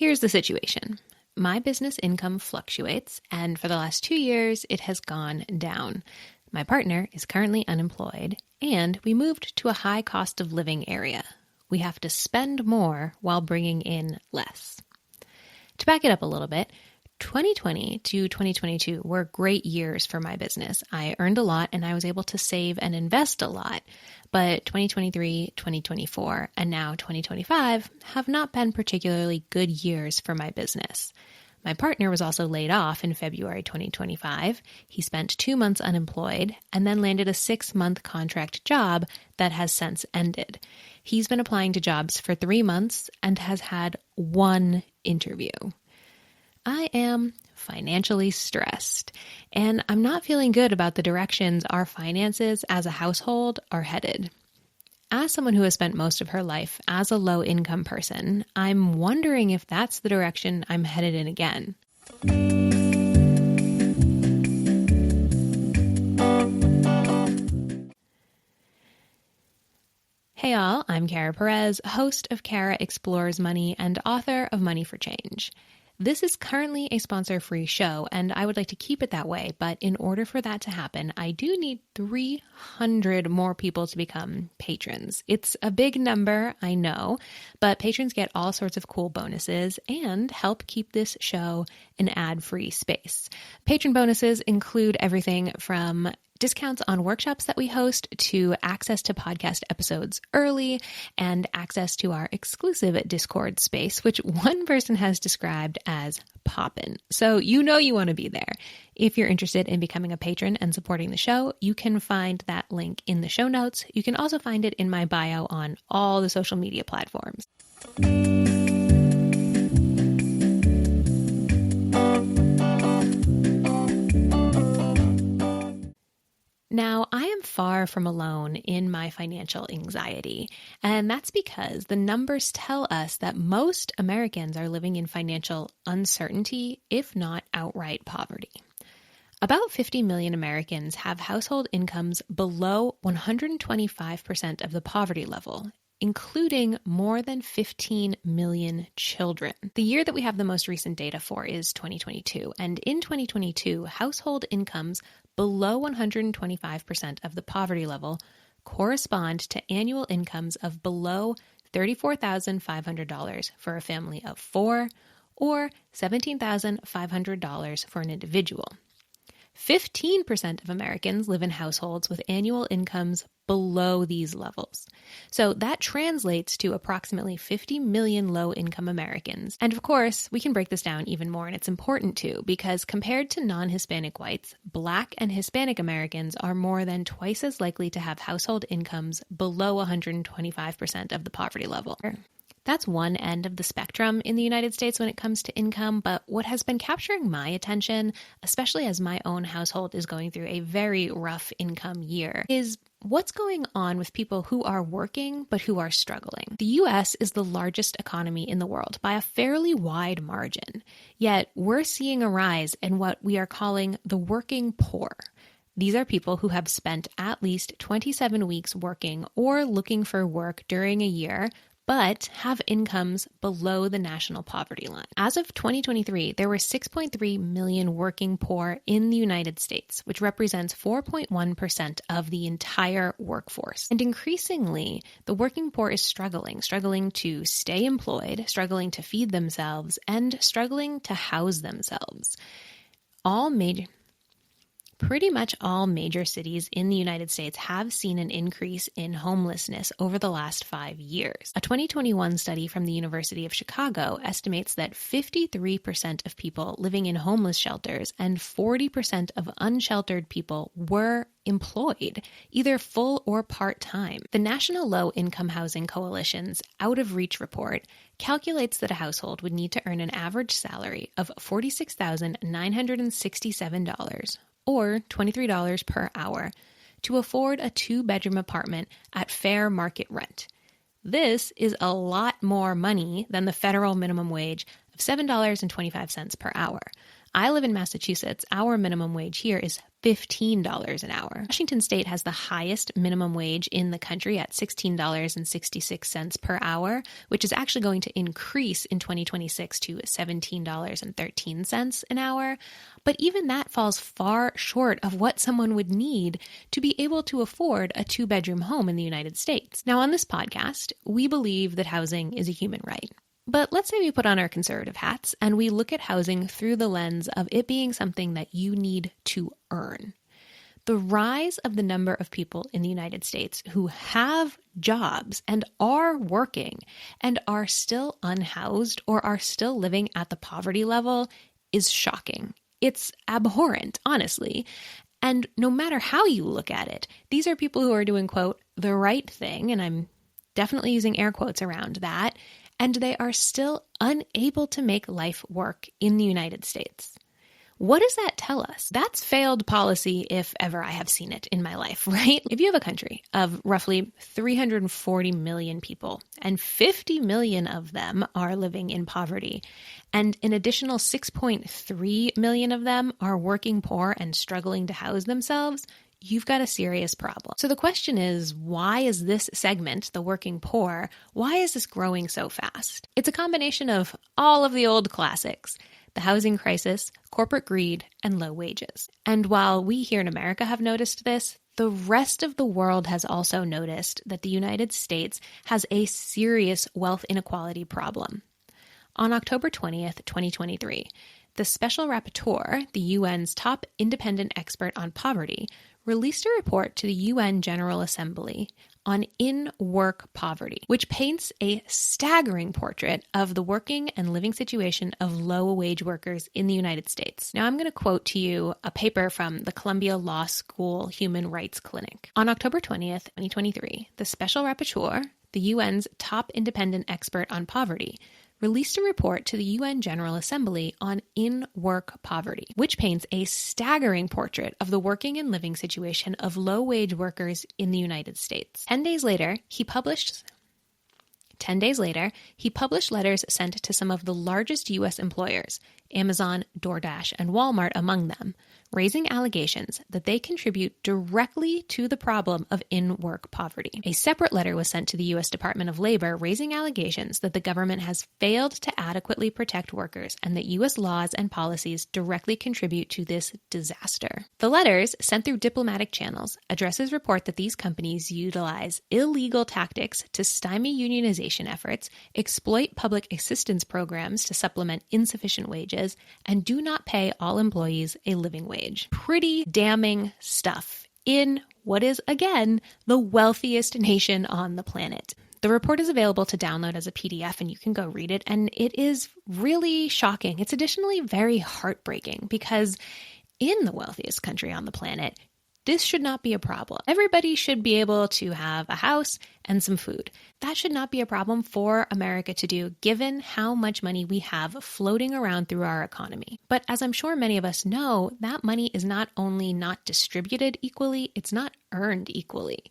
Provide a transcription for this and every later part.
Here's the situation. My business income fluctuates, and for the last 2 years, it has gone down. My partner is currently unemployed, and we moved to a high cost of living area. We have to spend more while bringing in less. To back it up a little bit, 2020 to 2022 were great years for my business. I earned a lot and I was able to save and invest a lot. But 2023, 2024, and now 2025 have not been particularly good years for my business. My partner was also laid off in February 2025. He spent 2 months unemployed and then landed a 6-month contract job that has since ended. He's been applying to jobs for 3 months and has had 1 interview. I am financially stressed, and I'm not feeling good about the directions our finances as a household are headed. As someone who has spent most of her life as a low-income person, I'm wondering if that's the direction I'm headed in again. Hey all, I'm Kara Perez, host of Kara Explores Money and author of Money for Change. This is currently a sponsor-free show, and I would like to keep it that way, but in order for that to happen, I do need 300 more people to become patrons. It's a big number, I know, but patrons get all sorts of cool bonuses and help keep this show an ad-free space. Patron bonuses include everything from discounts on workshops that we host to access to podcast episodes early and access to our exclusive Discord space, which one person has described as poppin'. So you know you want to be there. If you're interested in becoming a patron and supporting the show, you can find that link in the show notes. You can also find it in my bio on all the social media platforms. Now, I am far from alone in my financial anxiety, and that's because the numbers tell us that most Americans are living in financial uncertainty, if not outright poverty. About 50 million Americans have household incomes below 125% of the poverty level, including more than 15 million children. The year that we have the most recent data for is 2022, and in 2022, household incomes below 125% of the poverty level correspond to annual incomes of below $34,500 for a family of 4 or $17,500 for an individual. 15% of Americans live in households with annual incomes below these levels. So that translates to approximately 50 million low-income Americans. And of course, we can break this down even more, and it's important to, because compared to non-Hispanic whites, Black and Hispanic Americans are more than twice as likely to have household incomes below 125% of the poverty level. That's one end of the spectrum in the United States when it comes to income, but what has been capturing my attention, especially as my own household is going through a very rough income year, is what's going on with people who are working but who are struggling. The U.S. is the largest economy in the world by a fairly wide margin, yet we're seeing a rise in what we are calling the working poor. These are people who have spent at least 27 weeks working or looking for work during a year, but have incomes below the national poverty line. As of 2023, there were 6.3 million working poor in the United States, which represents 4.1% of the entire workforce. And increasingly, the working poor is struggling to stay employed, struggling to feed themselves, and struggling to house themselves. Pretty much all major cities in the United States have seen an increase in homelessness over the last 5 years. A 2021 study from the University of Chicago estimates that 53% of people living in homeless shelters and 40% of unsheltered people were employed, either full or part-time. The National Low Income Housing Coalition's Out of Reach report calculates that a household would need to earn an average salary of $46,967 or $23 per hour to afford a 2-bedroom apartment at fair market rent. This is a lot more money than the federal minimum wage of $7.25 per hour. I live in Massachusetts. Our minimum wage here is $15 an hour. Washington State has the highest minimum wage in the country at $16.66 per hour, which is actually going to increase in 2026 to $17.13 an hour. But even that falls far short of what someone would need to be able to afford a 2-bedroom home in the United States. Now, on this podcast, we believe that housing is a human right. But let's say we put on our conservative hats and we look at housing through the lens of it being something that you need to earn. The rise of the number of people in the United States who have jobs and are working and are still unhoused or are still living at the poverty level is shocking. It's abhorrent, honestly. And no matter how you look at it, these are people who are doing, quote, the right thing, and I'm definitely using air quotes around that, and they are still unable to make life work in the United States. What does that tell us? That's failed policy if ever I have seen it in my life, right? If you have a country of roughly 340 million people and 50 million of them are living in poverty, and an additional 6.3 million of them are working poor and struggling to house themselves, you've got a serious problem. So the question is, why is this segment, the working poor, why is this growing so fast? It's a combination of all of the old classics: the housing crisis, corporate greed, and low wages. And while we here in America have noticed this, the rest of the world has also noticed that the United States has a serious wealth inequality problem. On October 20th, 2023, the Special Rapporteur, the UN's top independent expert on poverty, released a report to the UN General Assembly on in-work poverty, which paints a staggering portrait of the working and living situation of low-wage workers in the United States. Now, I'm going to quote to you a paper from the Columbia Law School Human Rights Clinic. On October 20th, 2023, the Special Rapporteur, the UN's top independent expert on poverty, released a report to the UN General Assembly on in-work poverty, which paints a staggering portrait of the working and living situation of low-wage workers in the United States. 10 days later, he published letters sent to some of the largest U.S. employers, Amazon, DoorDash, and Walmart among them, raising allegations that they contribute directly to the problem of in-work poverty. A separate letter was sent to the U.S. Department of Labor raising allegations that the government has failed to adequately protect workers and that U.S. laws and policies directly contribute to this disaster. The letters, sent through diplomatic channels, addresses report that these companies utilize illegal tactics to stymie unionization efforts, exploit public assistance programs to supplement insufficient wages, and do not pay all employees a living wage. Pretty damning stuff in what is, again, the wealthiest nation on the planet. The report is available to download as a PDF, and you can go read it, and it is really shocking. It's additionally very heartbreaking because in the wealthiest country on the planet, this should not be a problem. Everybody should be able to have a house and some food. That should not be a problem for America to do, given how much money we have floating around through our economy. But as I'm sure many of us know, that money is not only not distributed equally, it's not earned equally.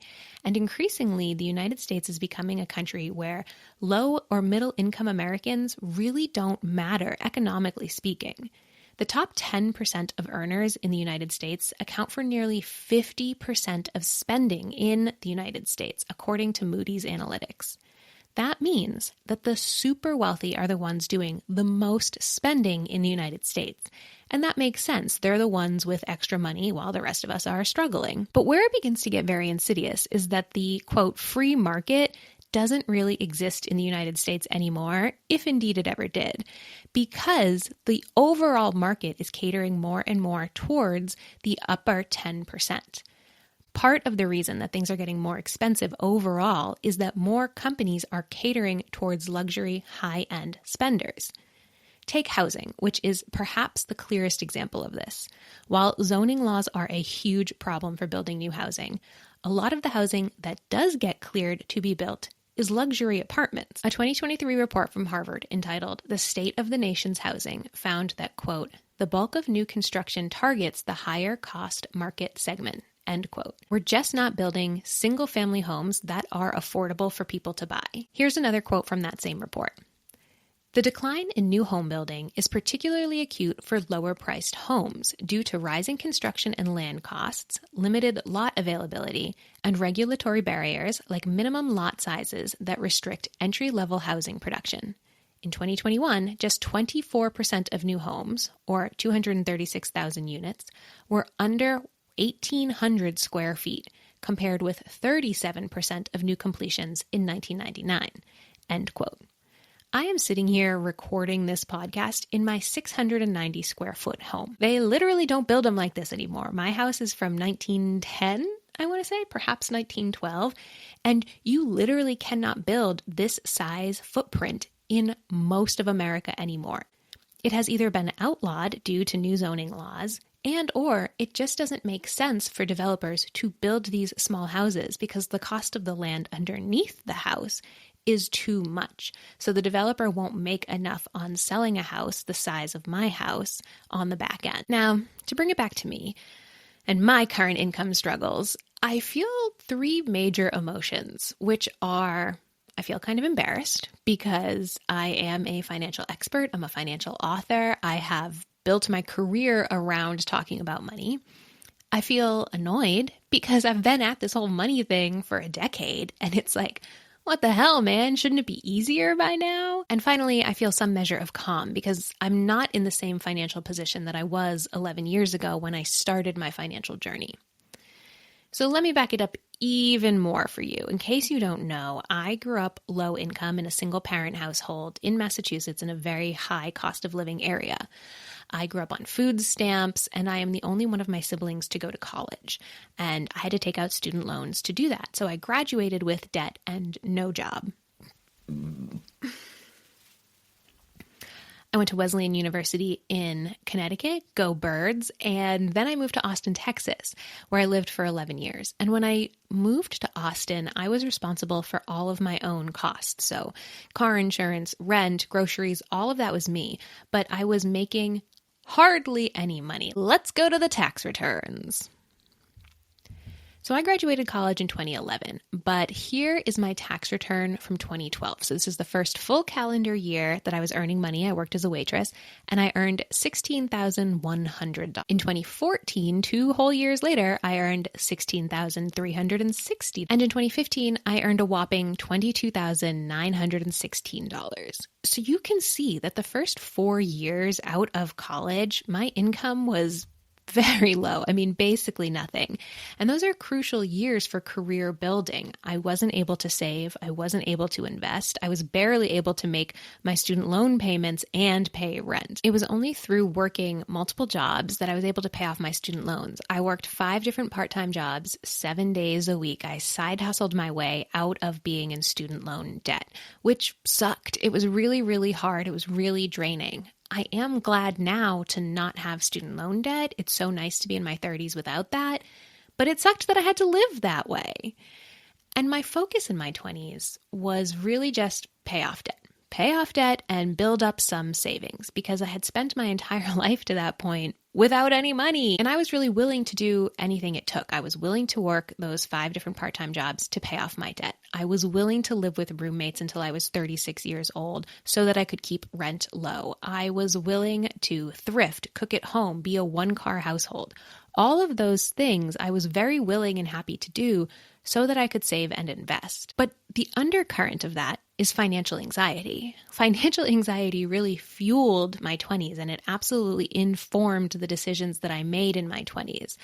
And increasingly, the United States is becoming a country where low or middle income Americans really don't matter, economically speaking. The top 10% of earners in the United States account for nearly 50% of spending in the United States, according to Moody's Analytics. That means that the super wealthy are the ones doing the most spending in the United States. And that makes sense. They're the ones with extra money while the rest of us are struggling. But where it begins to get very insidious is that the, quote, free market doesn't really exist in the United States anymore, if indeed it ever did, because the overall market is catering more and more towards the upper 10%. Part of the reason that things are getting more expensive overall is that more companies are catering towards luxury, high-end spenders. Take housing, which is perhaps the clearest example of this. While zoning laws are a huge problem for building new housing, a lot of the housing that does get cleared to be built is luxury apartments. A 2023 report from Harvard entitled The State of the Nation's Housing found that, quote, the bulk of new construction targets the higher cost market segment, end quote. We're just not building single-family homes that are affordable for people to buy. Here's another quote from that same report. The decline in new home building is particularly acute for lower-priced homes due to rising construction and land costs, limited lot availability, and regulatory barriers like minimum lot sizes that restrict entry-level housing production. In 2021, just 24% of new homes, or 236,000 units, were under 1,800 square feet, compared with 37% of new completions in 1999. End quote. I am sitting here recording this podcast in my 690 square foot home. They literally don't build them like this anymore. My house is from 1910, I want to say, perhaps 1912, and you literally cannot build this size footprint in most of America anymore. It has either been outlawed due to new zoning laws, and or it just doesn't make sense for developers to build these small houses because the cost of the land underneath the house is too much. So the developer won't make enough on selling a house the size of my house on the back end. Now, to bring it back to me and my current income struggles, I feel three major emotions, which are I feel kind of embarrassed because I am a financial expert. I'm a financial author. I have built my career around talking about money. I feel annoyed because I've been at this whole money thing for a decade, and it's like, what the hell, man? Shouldn't it be easier by now? And finally, I feel some measure of calm because I'm not in the same financial position that I was 11 years ago when I started my financial journey. So let me back it up even more for you. In case you don't know, I grew up low income in a single parent household in Massachusetts in a very high cost of living area. I grew up on food stamps, and I am the only one of my siblings to go to college. And I had to take out student loans to do that. So I graduated with debt and no job. I went to Wesleyan University in Connecticut, go Birds, and then I moved to Austin, Texas, where I lived for 11 years. And when I moved to Austin, I was responsible for all of my own costs. So car insurance, rent, groceries, all of that was me. But I was making hardly any money. Let's go to the tax returns. So I graduated college in 2011, but here is my tax return from 2012. So this is the first full calendar year that I was earning money. I worked as a waitress, and I earned $16,100. In 2014, 2 whole years later, I earned $16,360. And in 2015, I earned a whopping $22,916. So you can see that the first 4 years out of college, my income was very low. I mean, basically nothing. And those are crucial years for career building. I wasn't able to save. I wasn't able to invest. I was barely able to make my student loan payments and pay rent. It was only through working multiple jobs that I was able to pay off my student loans. I worked 5 different part-time jobs, 7 days a week. I side hustled my way out of being in student loan debt, which sucked. It was really, really hard. It was really draining. I am glad now to not have student loan debt. It's so nice to be in my 30s without that, but it sucked that I had to live that way. And my focus in my 20s was really just pay off debt and build up some savings because I had spent my entire life to that point without any money. And I was really willing to do anything it took. I was willing to work those 5 different part-time jobs to pay off my debt. I was willing to live with roommates until I was 36 years old so that I could keep rent low. I was willing to thrift, cook at home, be a 1-car household. All of those things I was very willing and happy to do so that I could save and invest. But the undercurrent of that is financial anxiety. Financial anxiety really fueled my 20s, and it absolutely informed the decisions that I made in my 20s.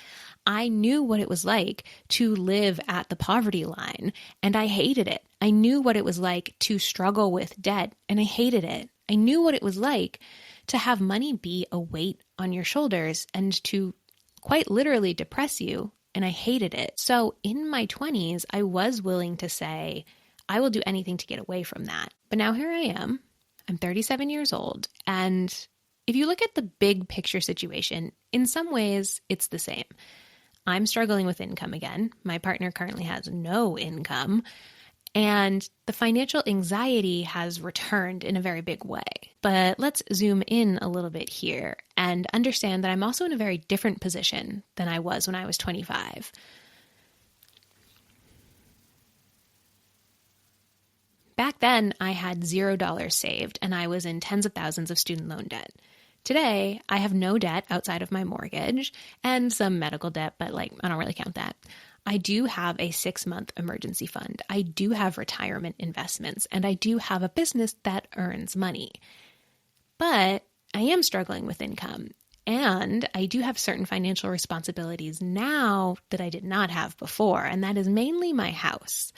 I knew what it was like to live at the poverty line, and I hated it. I knew what it was like to struggle with debt, and I hated it. I knew what it was like to have money be a weight on your shoulders and to quite literally depress you, and I hated it. So in my 20s, I was willing to say, I will do anything to get away from that. But now here I am. I'm 37 years old, and if you look at the big picture situation, in some ways, it's the same. I'm struggling with income again. My partner currently has no income, and the financial anxiety has returned in a very big way. But let's zoom in a little bit here and understand that I'm also in a very different position than I was when I was 25. Back then, I had $0 saved and I was in tens of thousands of student loan debt. Today, I have no debt outside of my mortgage and some medical debt, but I don't really count that. I do have a 6-month emergency fund. I do have retirement investments, and I do have a business that earns money. But I am struggling with income, and I do have certain financial responsibilities now that I did not have before, and that is mainly my house.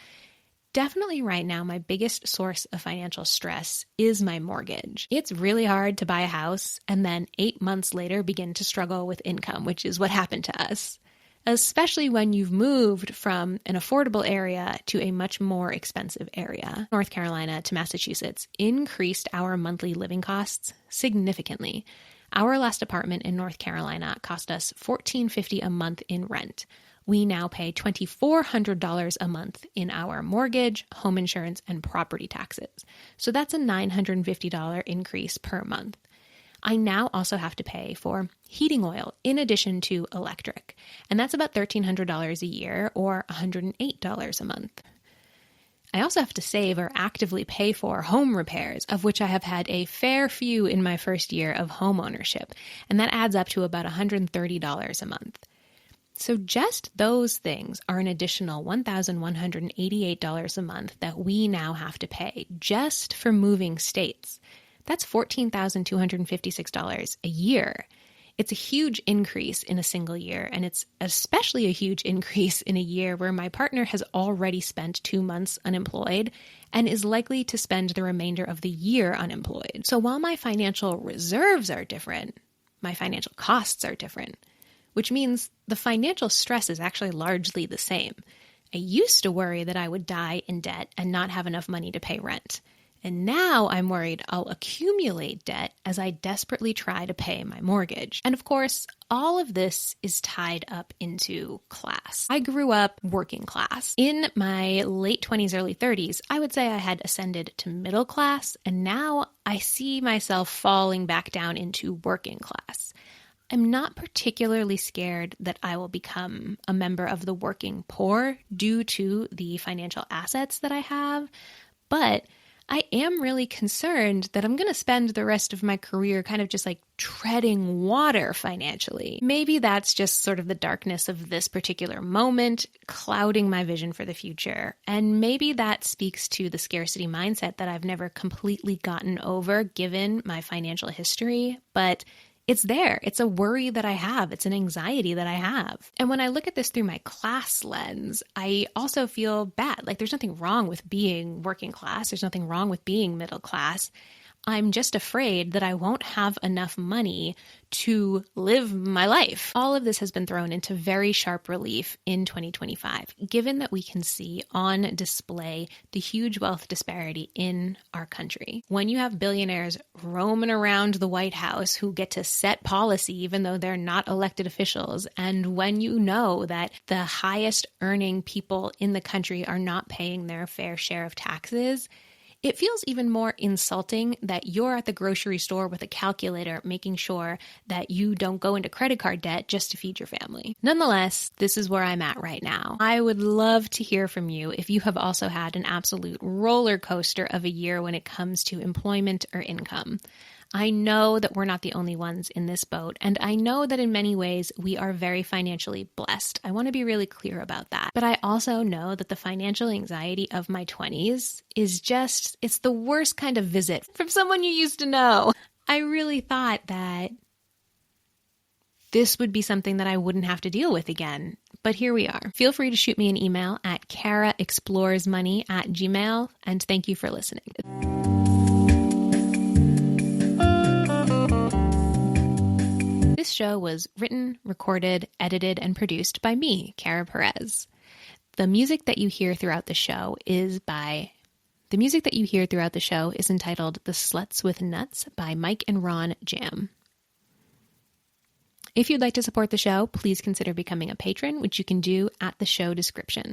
Definitely right now, my biggest source of financial stress is my mortgage. It's really hard to buy a house and then 8 months later begin to struggle with income, which is what happened to us. Especially when you've moved from an affordable area to a much more expensive area. North Carolina to Massachusetts increased our monthly living costs significantly. Our last apartment in North Carolina cost us $1,450 a month in rent. We now pay $2,400 a month in our mortgage, home insurance, and property taxes. So that's a $950 increase per month. I now also have to pay for heating oil in addition to electric, and that's about $1,300 a year or $108 a month. I also have to save or actively pay for home repairs, of which I have had a fair few in my first year of home ownership, and that adds up to about $130 a month. So just those things are an additional $1,188 a month that we now have to pay just for moving states. That's $14,256 a year. It's a huge increase in a single year, and it's especially a huge increase in a year where my partner has already spent 2 months unemployed and is likely to spend the remainder of the year unemployed. So while my financial reserves are different, my financial costs are different, which means the financial stress is actually largely the same. I used to worry that I would die in debt and not have enough money to pay rent. And now I'm worried I'll accumulate debt as I desperately try to pay my mortgage. And of course, all of this is tied up into class. I grew up working class. In my late 20s, early 30s, I would say I had ascended to middle class, and now I see myself falling back down into working class. I'm not particularly scared that I will become a member of the working poor due to the financial assets that I have, but I am really concerned that I'm going to spend the rest of my career kind of just treading water financially. Maybe that's just sort of the darkness of this particular moment, clouding my vision for the future. And maybe that speaks to the scarcity mindset that I've never completely gotten over given my financial history, but it's there. It's a worry that I have. It's an anxiety that I have. And when I look at this through my class lens, I also feel bad. There's nothing wrong with being working class. There's nothing wrong with being middle class. I'm just afraid that I won't have enough money to live my life. All of this has been thrown into very sharp relief in 2025, given that we can see on display the huge wealth disparity in our country. When you have billionaires roaming around the White House who get to set policy even though they're not elected officials, and when you know that the highest earning people in the country are not paying their fair share of taxes, it feels even more insulting that you're at the grocery store with a calculator making sure that you don't go into credit card debt just to feed your family. Nonetheless, this is where I'm at right now. I would love to hear from you if you have also had an absolute roller coaster of a year when it comes to employment or income. I know that we're not the only ones in this boat, and I know that in many ways we are very financially blessed. I want to be really clear about that. But I also know that the financial anxiety of my 20s is it's the worst kind of visit from someone you used to know. I really thought that this would be something that I wouldn't have to deal with again. But here we are. Feel free to shoot me an email at karaexploresmoney@gmail.com, and thank you for listening. This show was written, recorded, edited, and produced by me, Kara Perez. The music that you hear throughout the show is entitled The Sluts with Nuts by Mike and Ron Jam. If you'd like to support the show, please consider becoming a patron, which you can do at the show description.